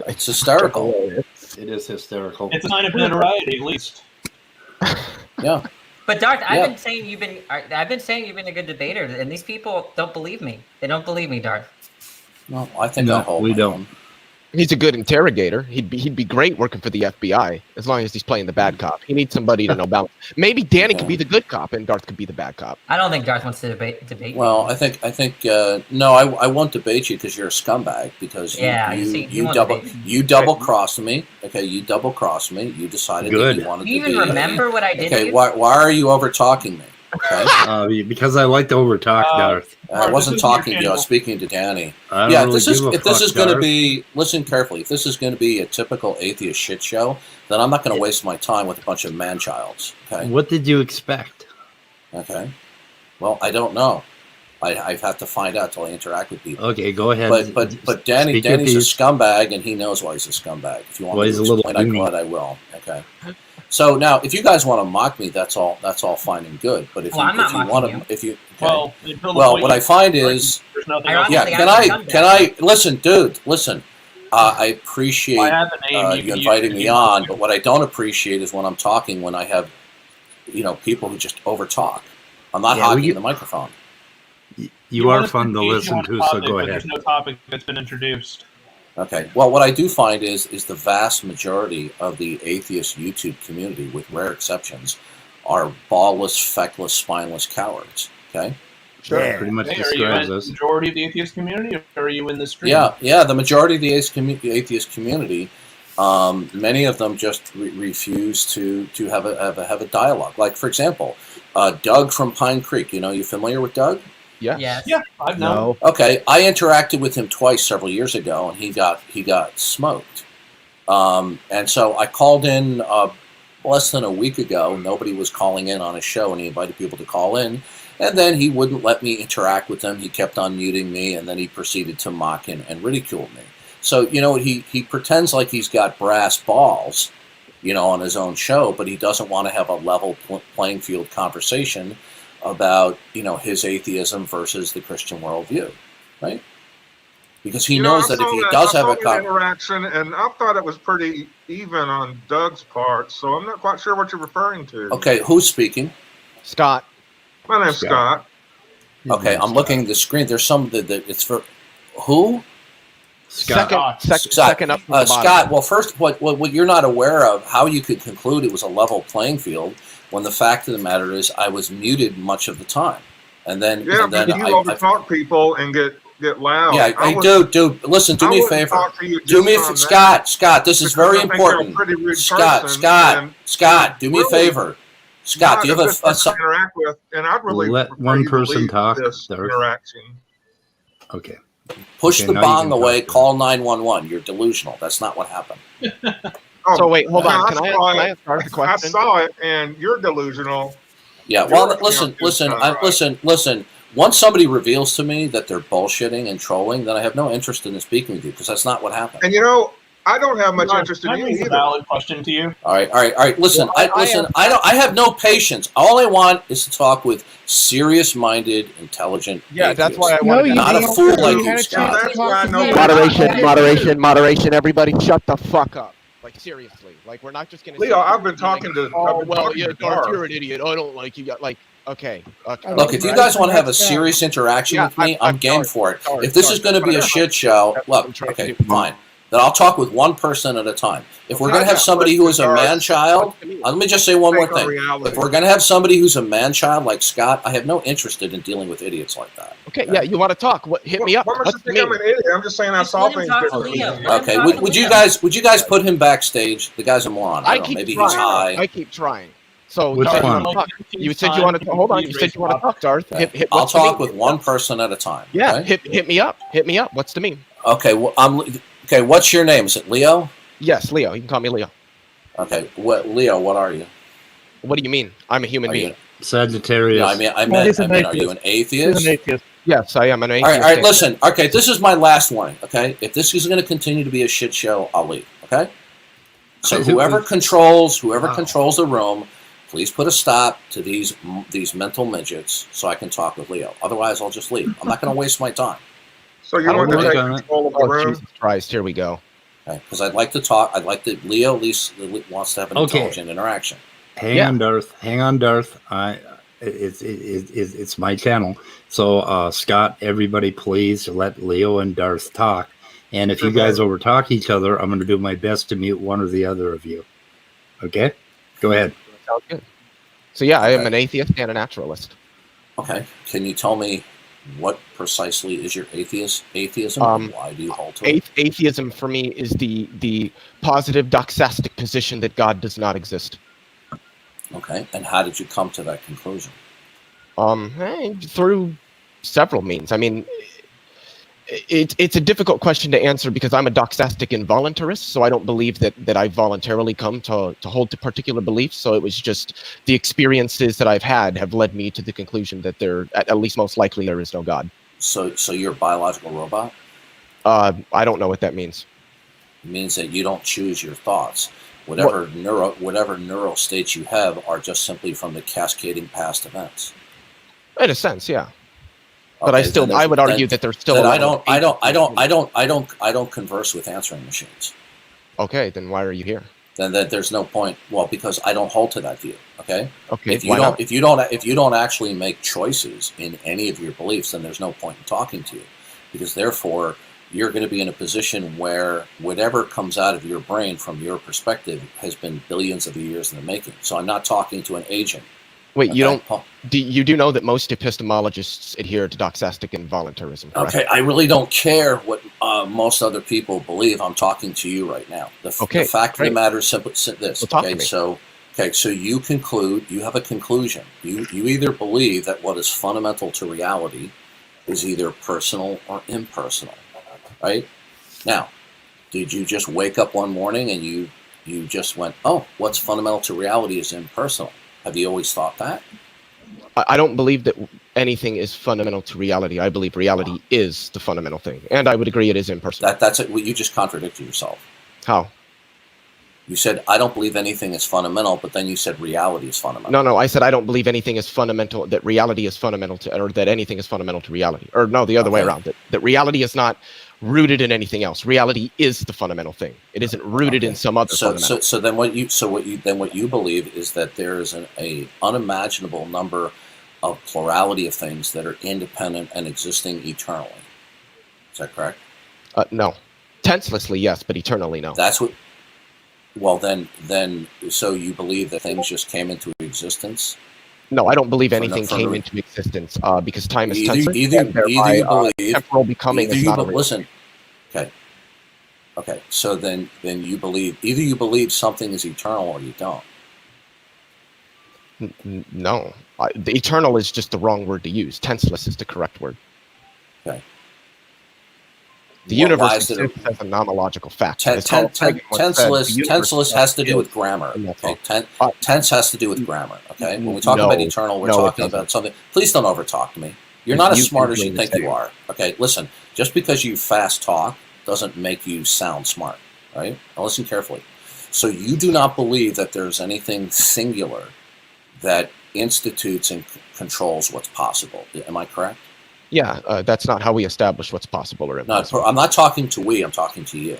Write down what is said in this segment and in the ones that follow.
It's hysterical. It is hysterical. It's a sign of notoriety, at least. Yeah. But Darth, I've been saying you've been a good debater, and these people don't believe me. They don't believe me, Darth. No, I think I hold we my don't. own. He's a good interrogator. He'd be great working for the FBI as long as he's playing the bad cop. He needs somebody to know balance. Maybe Danny could be the good cop and Darth could be the bad cop. I don't think Darth wants to debate. Well, I think no, I won't debate you because you're a scumbag. Because you double crossed me. Okay, you double crossed me. You decided that you wanted Do you to even be. remember what I did? Okay, why are you over talking me? Okay. Because I like to overtalk Darth. I wasn't talking to you. I was speaking to Danny. If this is going to be, listen carefully. If this is going to be a typical atheist shit show, then I'm not going to waste my time with a bunch of man-childs. Okay. What did you expect? Okay. Well, I don't know. I have to find out till I interact with people. Okay, go ahead. But Danny's a scumbag, and he knows why he's a scumbag. If you want me to explain, I will. Okay. So now, if you guys want to mock me, that's all fine and good. But if you want to, what I find is, can I listen, dude? Listen, I appreciate you inviting me on, but what I don't appreciate is when I'm talking, when I have, people who just overtalk. I'm not hogging the microphone. You are fun to listen to, so go ahead. There's no topic that's been introduced. Okay. Well, what I do find is the vast majority of the atheist YouTube community, with rare exceptions, are ballless, feckless, spineless cowards. Okay. Sure. Yeah. Pretty much describes us. Are you in the majority of the atheist community, or are you in the stream? Yeah. The majority of the atheist community, many of them just refuse to have a dialogue. Like, for example, Doug from Pine Creek. You familiar with Doug? Yeah. Yes. Yeah, I've known. Okay, I interacted with him twice several years ago, and he got smoked. And so I called in less than a week ago. Nobody was calling in on his show, and he invited people to call in. And then he wouldn't let me interact with him. He kept on muting me, and then he proceeded to mock and ridicule me. So, he pretends like he's got brass balls, on his own show, but he doesn't want to have a level playing field conversation about his atheism versus the Christian worldview, right? Because he knows that if he does have a interaction, and I thought it was pretty even on Doug's part, so I'm not quite sure what you're referring to. Okay, who's speaking? Scott. My name's Scott. Okay, I'm looking at the screen. There's some that it's for who? Scott. Second up from the bottom. Scott. Well, first, what you're not aware of, how you could conclude it was a level playing field, when the fact of the matter is I was muted much of the time, and then you overtalk people and get loud. Yeah, I do. Listen, do me a favor. Scott. This is very important. Scott, do me a favor. Scott, do you have a interact with? And I'd really let one person talk. This interaction. Okay. Push the bong away. Call 911. You're delusional. That's not what happened. So wait, hold on. Can I ask a question? I saw it, and you're delusional. Yeah. Well, listen. Once somebody reveals to me that they're bullshitting and trolling, then I have no interest in speaking with you because that's not what happened. And I don't have much interest in you either. A valid question to you. All right. Listen, I have no patience. All I want is to talk with serious-minded, intelligent. Yeah, atheists. that's why I want not a fool like you, Scott. Moderation. Everybody, shut the fuck up. Like, seriously. Like, we're not just gonna. Leo, I've been talking to. You're an idiot. I don't like you. Like, okay. Look, if you guys want to have a serious interaction with me, I'm game for it. If this is going to be a shit show, look, okay, fine. Then I'll talk with one person at a time. If we're going to have somebody who is a man-child, let me just say one more thing. If we're going to have somebody who's a man-child like Scott, I have no interest in dealing with idiots like that. Okay, yeah, you want to talk? Hit me up. I'm an idiot. I'm just saying I saw things differently. Okay, would you guys put him backstage? The guy's a moron. I don't know. Maybe he's high. I keep trying. So you said you want to hold on. You said you want to talk, Darth. I'll talk with one person at a time. Yeah, hit me up. Hit me up. What's the mean? Okay, well, okay, what's your name? Is it Leo? Yes, Leo. You can call me Leo. Okay, Leo, what are you? What do you mean? I'm a human being. Sagittarius. No, I mean, are you an atheist? He's an atheist. Yes, I am an atheist. All right, listen. Okay, this is my last warning, okay? If this is going to continue to be a shit show, I'll leave, okay? So whoever controls the room, please put a stop to these mental midgets so I can talk with Leo. Otherwise, I'll just leave. I'm not going to waste my time. So you want to take control of the room? Jesus Christ, here we go. Okay, because I'd like to talk. I'd like to. Leo at least wants to have an intelligent interaction. Hang on, Darth. Hang on, Darth. It's my channel. So, Scott, everybody, please let Leo and Darth talk. And if you guys overtalk each other, I'm going to do my best to mute one or the other of you. Okay? Go ahead. Sounds good. So, yeah, I am an atheist and a naturalist. Okay. Can you tell me what precisely is your atheism? And why do you hold to it? Atheism for me is the positive doxastic position that God does not exist. Okay. And how did you come to that conclusion? Through several means. I mean, it's a difficult question to answer because I'm a doxastic involuntarist, so I don't believe that I voluntarily come to hold to particular beliefs. So it was just the experiences that I've had have led me to the conclusion that at least most likely there is no God. So you're a biological robot? I don't know what that means. It means that you don't choose your thoughts. Whatever neural states you have are just simply from the cascading past events. In a sense, yeah. But okay, I would argue that there's still. I don't converse with answering machines. Okay, then why are you here? Then there's no point. Well, because I don't hold to that view. Okay. Okay. If you don't actually make choices in any of your beliefs, then there's no point in talking to you, because therefore you're going to be in a position where whatever comes out of your brain from your perspective has been billions of years in the making. So I'm not talking to an agent. Wait, okay. You do know that most epistemologists adhere to doxastic involuntarism, correct? Okay, I really don't care what most other people believe. I'm talking to you right now. The fact of the matter is simply this. So you conclude, you have a conclusion. You either believe that what is fundamental to reality is either personal or impersonal, right? Now, did you just wake up one morning and you just went, oh, what's fundamental to reality is impersonal? Have you always thought that? I don't believe that anything is fundamental to reality. I believe reality is the fundamental thing. And I would agree it is impersonal. That's it. Well, you just contradicted yourself. How? You said, I don't believe anything is fundamental, but then you said reality is fundamental. No, I said I don't believe anything is fundamental, that reality is fundamental to, or that anything is fundamental to reality. Or no, the other way around. That reality is not rooted in anything else. Reality is the fundamental thing. It isn't rooted in some other fundamental. So then what you believe is that there is an unimaginable number of plurality of things that are independent and existing eternally. Is that correct? No. Tenselessly, yes, but eternally, no. That's what. Well, then, so you believe that things just came into existence? No, I don't believe anything came into existence because time is tenseless. Either you believe temporal becoming is not a real. Listen. Okay. So then you believe either you believe something is eternal or you don't. No, the eternal is just the wrong word to use. Tenseless is the correct word. Okay. The universe exists as a nomological fact. Tenseless has to do with grammar. Okay? Tense has to do with grammar. Okay. When we talk about eternal, we're talking about something. Please don't overtalk to me. You're not as smart as you think you are. Okay. Listen. Just because you fast talk doesn't make you sound smart. Right. Now listen carefully. So you do not believe that there's anything singular that institutes and controls what's possible. Am I correct? Yeah, that's not how we establish what's possible or impossible. No, I'm not talking to we. I'm talking to you.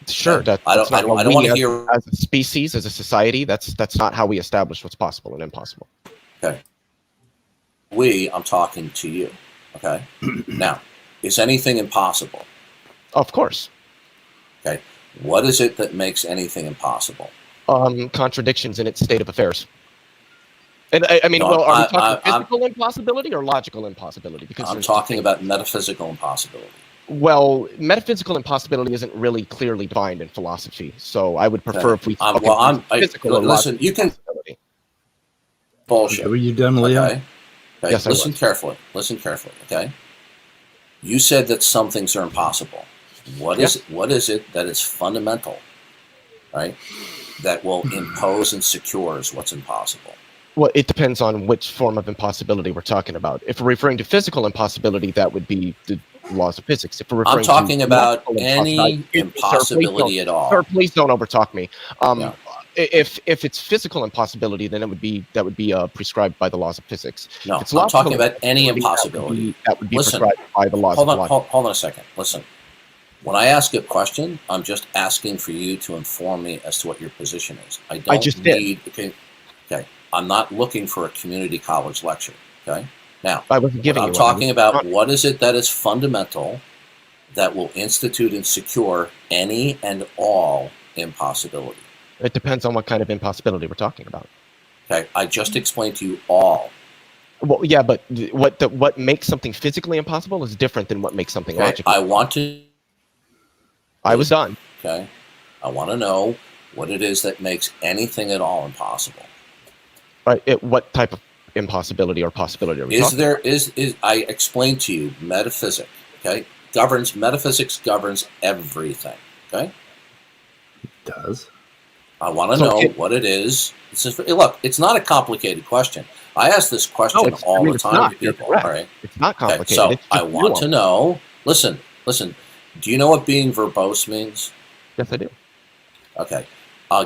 Sure, I don't want to hear as a species, as a society. That's not how we establish what's possible and impossible. Okay. I'm talking to you. Okay. Now, is anything impossible? Of course. Okay. What is it that makes anything impossible? Contradictions in its state of affairs. And are we talking physical impossibility or logical impossibility? Because I'm talking about metaphysical impossibility. Well, metaphysical impossibility isn't really clearly defined in philosophy, so I would prefer if we physical or listen, you can bullshit. Were you done, Leo? Okay. Yes, listen carefully. Okay. You said that some things are impossible. What is it that is fundamental, right? That will impose and secures what's impossible. Well, it depends on which form of impossibility we're talking about. If we're referring to physical impossibility, that would be the laws of physics. If we're referring I'm talking about any impossibility at all. Sir, please don't overtalk me. If it's physical impossibility, then that would be prescribed by the laws of physics. No, I'm talking about any impossibility. That would be prescribed by the laws of logic. Hold on a second. Listen. When I ask a question, I'm just asking for you to inform me as to what your position is. I don't just need. Okay. I'm not looking for a community college lecture. Okay. Now, I wasn't giving I'm you talking one. about what is it that is fundamental that will institute and secure any and all impossibility. It depends on what kind of impossibility we're talking about. Okay. I just explained to you all. Well, yeah, but what makes something physically impossible is different than what makes something Okay. logical. I want to. I was done. Okay. I want to know what it is that makes anything at all impossible. Right. What type of impossibility or possibility are we talking about? Is I explained to you metaphysics, okay? Metaphysics governs everything, okay? It does. I want to know what it is. Look, it's not a complicated question. I ask this question all the time to people. All right. It's not complicated. Okay, so I want to know. Listen. Do you know what being verbose means? Yes, I do. Okay.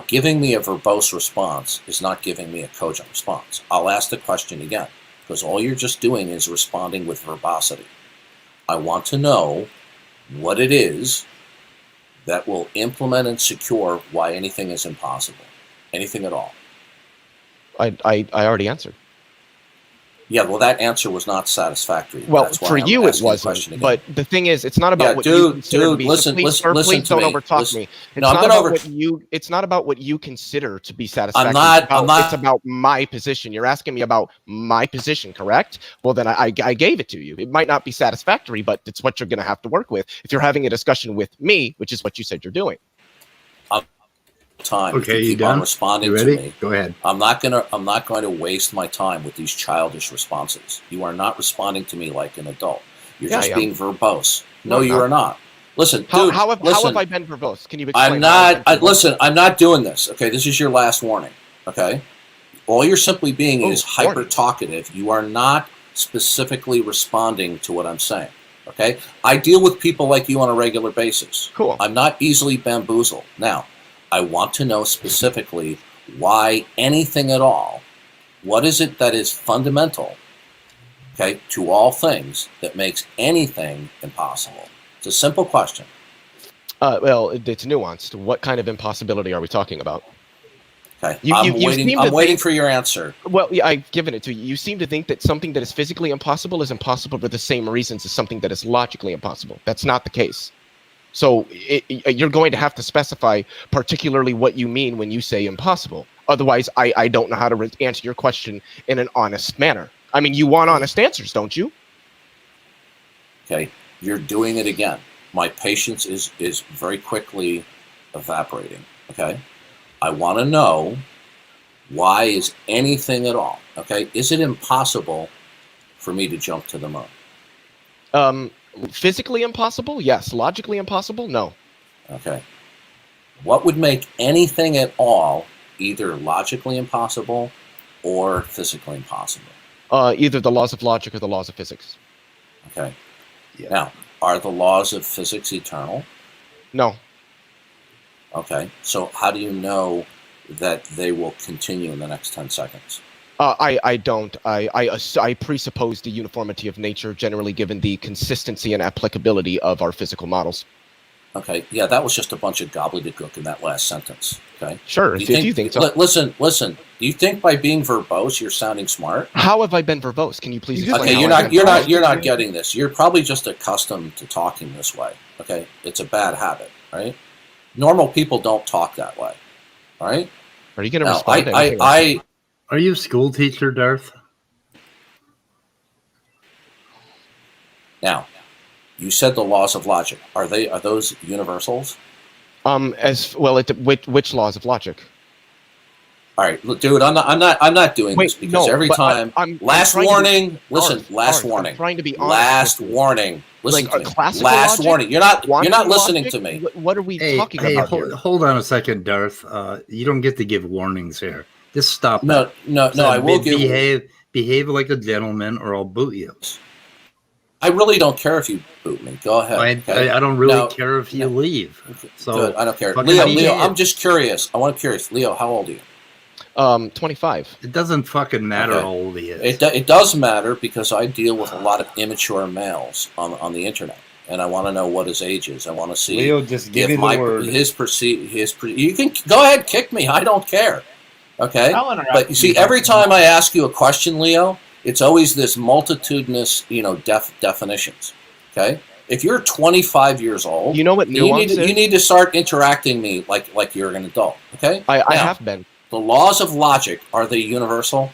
Giving me a verbose response is not giving me a cogent response. I'll ask the question again, because all you're just doing is responding with verbosity. I want to know what it is that will implement and secure why anything is impossible. Anything at all. I already answered. Yeah, well, that answer was not satisfactory. Well, That's why for I'm you it asking the question wasn't. again. But the thing is, it's not about what dude, you consider to be. listen, Please listen to don't me. overtalk me. It's No, I'm not gonna about what you. It's not about what you consider to be satisfactory. I'm not. It's about my position. You're asking me about my position, correct? Well, then I gave it to you. It might not be satisfactory, but it's what you're going to have to work with if you're having a discussion with me, which is what you said you're doing. Time. Okay, you you keep done? on responding You to ready? me. Go ahead. I'm not going to waste my time with these childish responses. You are not responding to me like an adult. You're just being verbose. No, you are not. Listen, dude. How have I been verbose? Can you explain? I'm not. Listen, I'm not doing this. Okay, this is your last warning. Okay, all you're simply being is hyper talkative. You are not specifically responding to what I'm saying. Okay, I deal with people like you on a regular basis. Cool. I'm not easily bamboozled. Now, I want to know specifically why anything at all. What is it that is fundamental, okay, to all things that makes anything impossible? It's a simple question. Well, it's nuanced. What kind of impossibility are we talking about? Okay, I'm waiting for your answer. Well, yeah, I've given it to you. You seem to think that something that is physically impossible is impossible for the same reasons as something that is logically impossible. That's not the case. So you're going to have to specify particularly what you mean when you say impossible. Otherwise, I don't know how to answer your question in an honest manner. I mean, you want honest answers, don't you? Okay, you're doing it again. My patience is very quickly evaporating. Okay, I want to know why is anything at all. Okay, is it impossible for me to jump to the moon? Physically impossible? Yes. Logically impossible? No. Okay. What would make anything at all either logically impossible or physically impossible? Either the laws of logic or the laws of physics. Okay. Yeah. Now, are the laws of physics eternal? No. Okay. So how do you know that they will continue in the next 10 seconds? I don't. I presuppose the uniformity of nature, generally given the consistency and applicability of our physical models. Okay, yeah, that was just a bunch of gobbledygook in that last sentence. Okay, sure. If you think so. Listen. Do you think by being verbose you're sounding smart? How have I been verbose? Can you please explain? Okay, you're not getting this. You're probably just accustomed to talking this way. Okay, it's a bad habit, right? Normal people don't talk that way. All right. Are you going to respond? Are you a school teacher, Darth? Now, you said the laws of logic. Are those universals? As well, which laws of logic? All right, look, dude, I'm not doing this because every time. Last warning. Listen, last warning. I'm trying to be honest. Last warning. Listen to me. Last logic? Warning. You're not listening to me. What are we talking about here? Hold on a second, Darth. You don't get to give warnings here. Just stop. No. I will behave like a gentleman, or I'll boot you. I really don't care if you boot me. Go ahead. I don't really care if you leave. So good. I don't care. Leo, I'm just curious. Leo, how old are you? 25. It doesn't fucking matter how old he is. It does matter because I deal with a lot of immature males on the internet. and I want to know what his age is. I want to see Leo, just give if me the word. You can go ahead, kick me. I don't care. Okay, I'll interrupt but you see, every time I ask you a question, Leo, it's always this multitudinous, definitions. Okay, if you're 25 years old, You know what nuance you is? need to start interacting me like you're an adult. Okay, I Now, have been. the laws of logic, are they universal?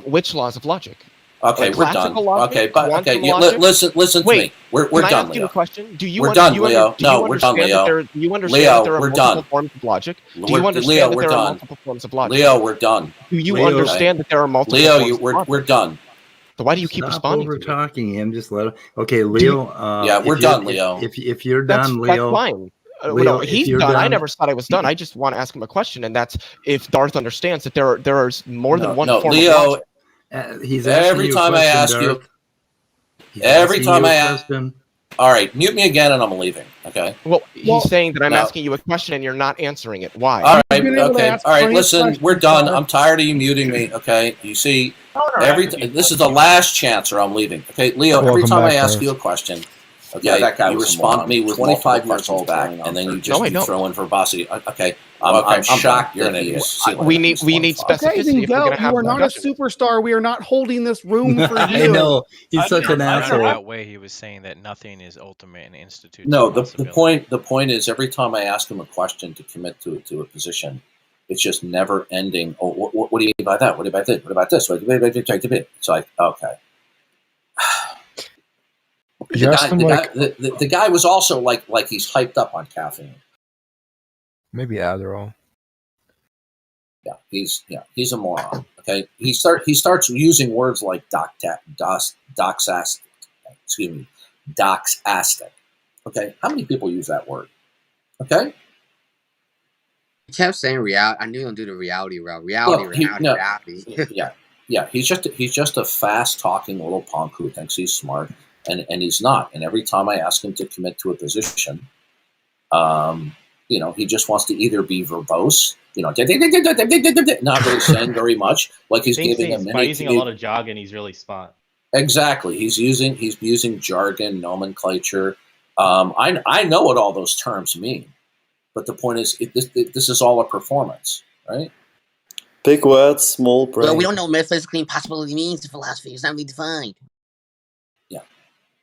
Which laws of logic? Okay, Like we're done. classical logic, Okay, but quantum okay, logic? listen to Wait, me. We're Can I done, ask you Leo. a question? Do you We're un- done, do you under- Leo. do No, you we're done, understand Leo. that there? Do you understand Leo, that there are we're multiple done. forms of logic? Do We're- you understand Leo, that we're there are done. multiple forms of logic? Leo, we're done. Do you Leo, understand that there are multiple Leo, forms of logic? we're done. So why do you keep Stop responding over to me? talking him. Just let him. Okay, Leo. Yeah, we're if you're- done, Leo. If you're That's done, Leo. fine. Leo, No, if he's you're done. I done- never said I was done. I just want to ask him a question, and that's if Darth understands that there is more than one form of Leo. logic. He's asking Every you a time I question, ask you, Darth. He's every asking time you a I ask, question. all right, mute me again, and I'm leaving. Okay. Well, he's saying that I'm no. asking you a question and you're not answering it. Why? All right. been able to Okay. ask All right. plenty of Listen, questions, we're done. Darth. I'm tired of you muting me. Okay. You see, I'll interact with you. this is the last chance, or I'm leaving. Okay, Leo. every Welcome time I back, ask Darth. you a question, okay, Yeah, that guy you was a respond moron. to me with 25 multiple years old questions back, going on and then you 30. just No, I you don't. throw in verbosity. Okay. I'm I'm shocked You're an that he idiot. is. See you later. We need He's 25. specificity Okay, then if we're go. going to have You are the not a discussion. superstar. We are not holding this room for you. I know. He's I such don't an know. I don't asshole. know. That way he was saying that nothing is ultimate and institutes No, a the possibility. point is every time I ask him a question to commit to a position, it's just never ending. Oh, what do you mean by that? What about this? What about this? It's like, okay. You asked him like The guy was also like he's hyped up on caffeine. maybe Adderall. Yeah, he's a moron. Okay, he starts using words like doxastic. Excuse me, doxastic. Okay, how many people use that word? Okay, He kept saying reality. I knew he was gonna do the reality route. Look, Reality. yeah. He's just a fast talking little punk who thinks he's smart, and he's not. And every time I ask him to commit to a position, he just wants to either be verbose, not really saying very much, like he's giving a by mini. using a lot of jargon, he's really smart. Exactly, he's using jargon, nomenclature. I know what all those terms mean, but the point is, this is all a performance, right? Big words, small brain. Well, we don't know what metaphysical impossibility means in philosophy. It's not really defined.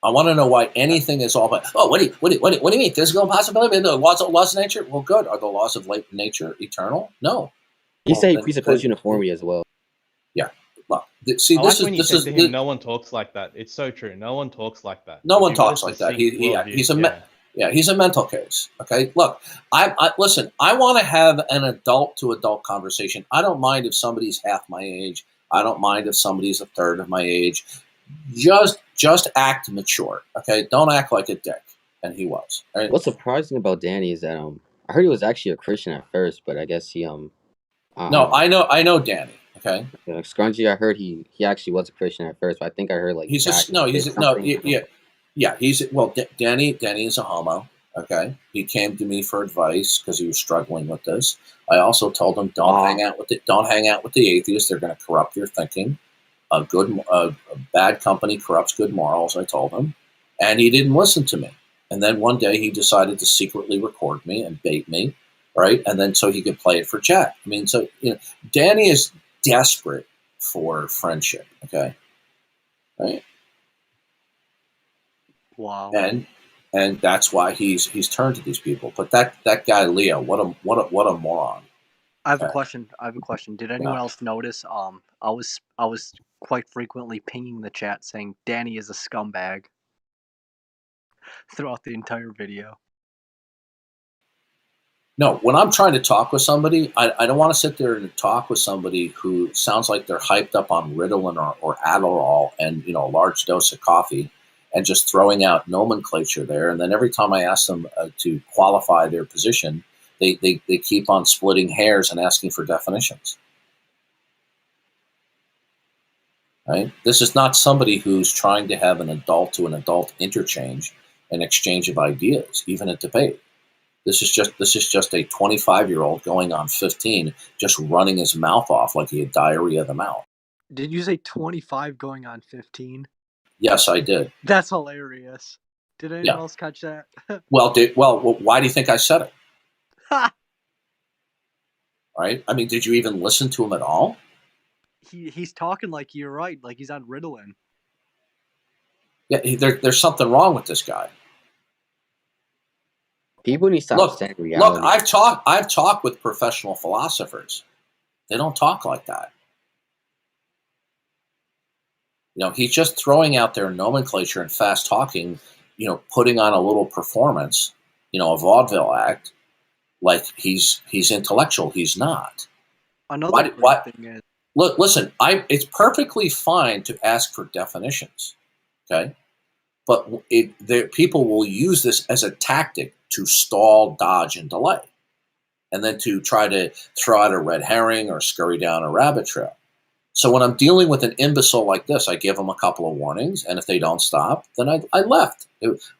I want to know why anything is all about. Oh, what do you mean? Physical impossibility? The laws of nature? Well, good. Are the laws of nature eternal? No. He Well, said he then- presupposed then- uniformity as well. Yeah. Well, see, I this like when you is said to him, no one talks like that. It's so true. No one talks like that. No If one you've got talks a like that. succinct worldview, He's a mental case. Okay, look, listen. I want to have an adult to adult conversation. I don't mind if somebody's half my age. I don't mind if somebody's a third of my age. Just act mature. Okay, don't act like a dick. And he was. Right? What's surprising about Danny is that I heard he was actually a Christian at first, but I guess he No, I know Danny. Okay, Scrunchy. I heard he actually was a Christian at first, but I think I heard like he's Jack just no. did He's no. something. Yeah. He's well. Danny is a homo. Okay, he came to me for advice because he was struggling with this. I also told him don't hang out with the atheists. They're going to corrupt your thinking. A bad company corrupts good morals. I told him, and he didn't listen to me. And then one day he decided to secretly record me and bait me, right? And then so he could play it for Jack. I mean, so Danny is desperate for friendship. Okay, right? Wow. And that's why he's turned to these people. But that guy Leo, what a moron. I have a question. Did anyone Yeah. else notice? I was quite frequently pinging the chat saying Danny is a scumbag throughout the entire video. No, when I'm trying to talk with somebody, I don't want to sit there and talk with somebody who sounds like they're hyped up on Ritalin or Adderall and a large dose of coffee, and just throwing out nomenclature there. And then every time I ask them to qualify their position, they keep on splitting hairs and asking for definitions. Right? This is not somebody who's trying to have an adult to an adult interchange and exchange of ideas, even a debate. This is just a 25-year-old going on 15, just running his mouth off like he had diarrhea of the mouth. Did you say 25 going on 15? Yes, I did. That's hilarious. Did anyone else catch that? Well, why do you think I said it? Right? I mean, did you even listen to him at all? He's talking like you're right, like he's on Ritalin. Yeah, there's something wrong with this guy. People need to stop saying reality. Look, I've talked with professional philosophers. They don't talk like that. You know, he's just throwing out their nomenclature and fast talking, you know, putting on a little performance, you know, a vaudeville act, like he's intellectual. He's not. Another thing is, look, listen, it's perfectly fine to ask for definitions, okay? But people will use this as a tactic to stall, dodge, and delay, and then to try to throw out a red herring or scurry down a rabbit trail. So when I'm dealing with an imbecile like this, I give them a couple of warnings, and if they don't stop, then I left.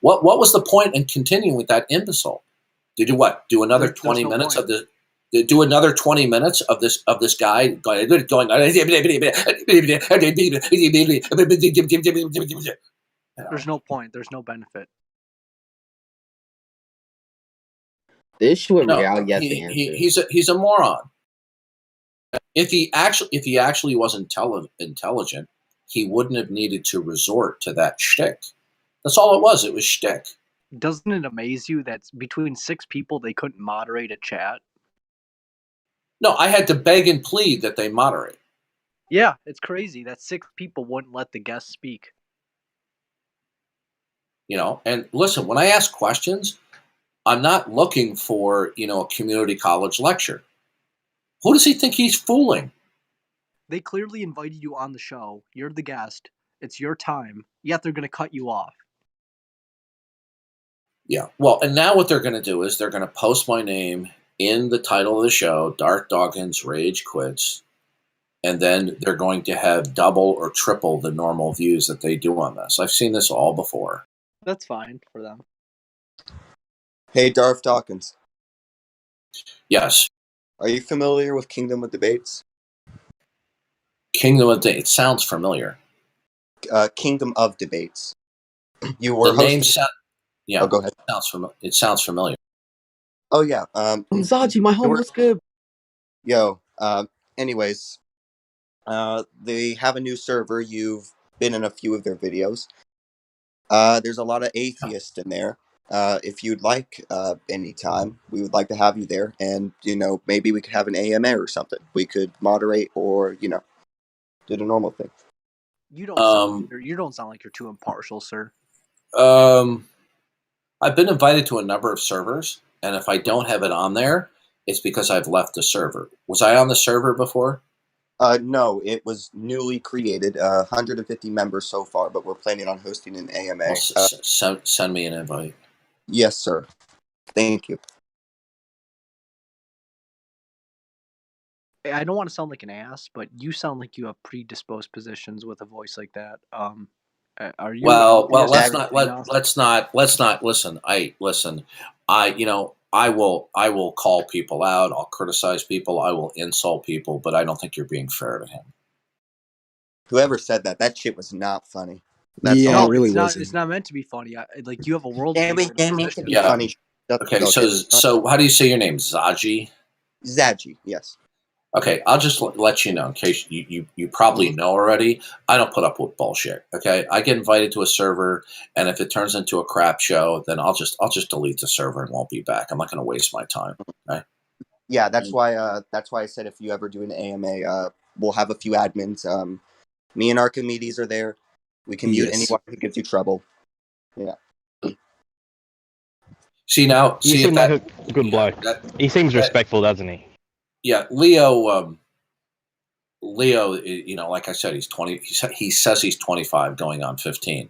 What was the point in continuing with that imbecile? To do what? Do another 20 minutes of the? Do another 20 minutes of this guy going. There's no point. There's no benefit. The issue with reality, he's a moron. If he actually was intelligent, he wouldn't have needed to resort to that shtick. That's all it was. It was shtick. Doesn't it amaze you that between 6 people they couldn't moderate a chat? No, I had to beg and plead that they moderate. Yeah, it's crazy that 6 people wouldn't let the guest speak. You know, and listen, when I ask questions, I'm not looking for, you know, a community college lecture. Who does he think he's fooling? They clearly invited you on the show. You're the guest. It's your time. Yet they're going to cut you off. Yeah. Well, and now what they're going to do is they're going to post my name in the title of the show, Darth Dawkins Rage Quits. And then they're going to have double or triple the normal views that they do on this. I've seen this all before. That's fine for them. Hey, Darth Dawkins. Yes. Are you familiar with Kingdom of Debates? Kingdom of Debates. It sounds familiar. Kingdom of Debates. You were the name sound. Yeah. Oh, go ahead. It sounds familiar. Oh yeah. Zaji, my home was good. Yo. Anyways, they have a new server. You've been in a few of their videos. There's a lot of atheists in there. If you'd like, anytime, we would like to have you there, and you know, maybe we could have an AMA or something. We could moderate, or you know, do the normal thing. You don't sound like you're too impartial, sir. I've been invited to a number of servers, and if I don't have it on there, it's because I've left the server. Was I on the server before? No, it was newly created. 150 members so far, but we're planning on hosting an AMA. Well, send me an invite. Yes, sir. Thank you. I don't want to sound like an ass, but you sound like you have predisposed positions with a voice like that. Are you? Well, let's not listen. I will call people out. I'll criticize people. I will insult people, but I don't think you're being fair to him. Whoever said that shit was not funny. Yeah, it really wasn't. It's not meant to be funny. Like you have a world. Funny. Okay, so how do you say your name? Zaji? Zaji, yes. Okay, I'll just let you know in case you probably know already. I don't put up with bullshit. Okay, I get invited to a server, and if it turns into a crap show, then I'll just delete the server and won't be back. I'm not going to waste my time. Okay? Yeah, that's why I said if you ever do an AMA, we'll have a few admins. Me and Archimedes are there. We can mute anyone who gives you trouble. Yeah. See now, He seems like a good bloke. He seems respectful, doesn't he? Yeah, Leo, you know, like I said, he's 20. He says he's 25, going on 15.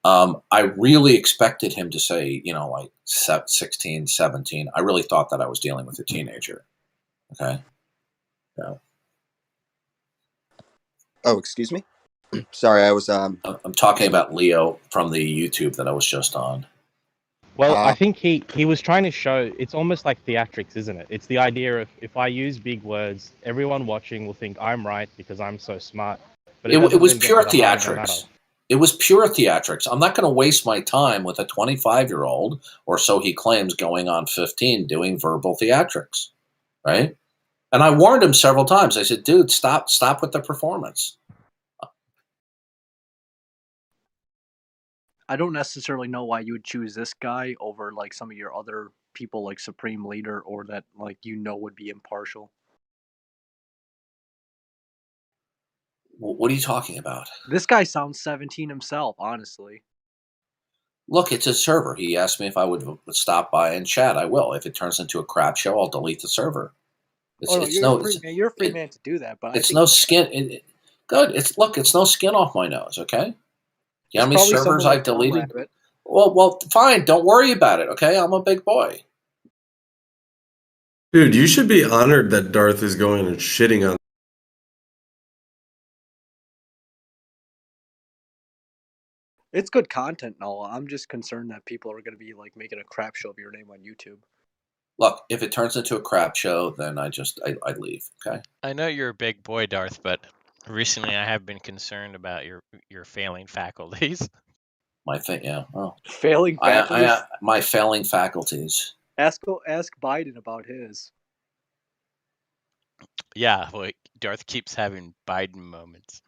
I really expected him to say, you know, like 16, 17. I really thought that I was dealing with a teenager. Okay. Yeah. Oh, excuse me. Sorry, I was. I'm talking about Leo from the YouTube that I was just on. Well, I think he was trying to show, it's almost like theatrics, isn't it? It's the idea of if I use big words, everyone watching will think I'm right because I'm so smart. But it was pure theatrics. It was pure theatrics. I'm not going to waste my time with a 25-year-old, or so he claims, going on 15 doing verbal theatrics, right? And I warned him several times. I said, dude, stop with the performance. I don't necessarily know why you would choose this guy over like some of your other people like Supreme Leader or that like would be impartial. What are you talking about? This guy sounds 17 himself, honestly. Look, it's a server. He asked me if I would stop by and chat. I will. If it turns into a crap show, I'll delete the server. You're a free man to do that, but it's no skin. Good. It's no skin off my nose. Okay. You know how many servers I've deleted? Well, fine. Don't worry about it. Okay, I'm a big boy. Dude, you should be honored that Darth is going and shitting on. It's good content, Noah. I'm just concerned that people are going to be like making a crap show of your name on YouTube. Look, if it turns into a crap show, then I leave. Okay. I know you're a big boy, Darth, but recently I have been concerned about your failing faculties. My yeah. Well, failing faculties. My failing faculties. Ask Biden about his. Yeah, well, Darth keeps having Biden moments.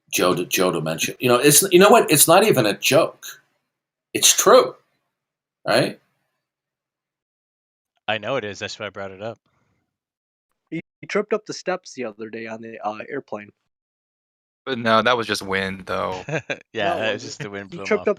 Joe dementia. You know what? It's not even a joke. It's true, right? I know it is. That's why I brought it up. He tripped up the steps the other day on the airplane. But no, that was just wind, though. Yeah, No, that was just the wind. He tripped up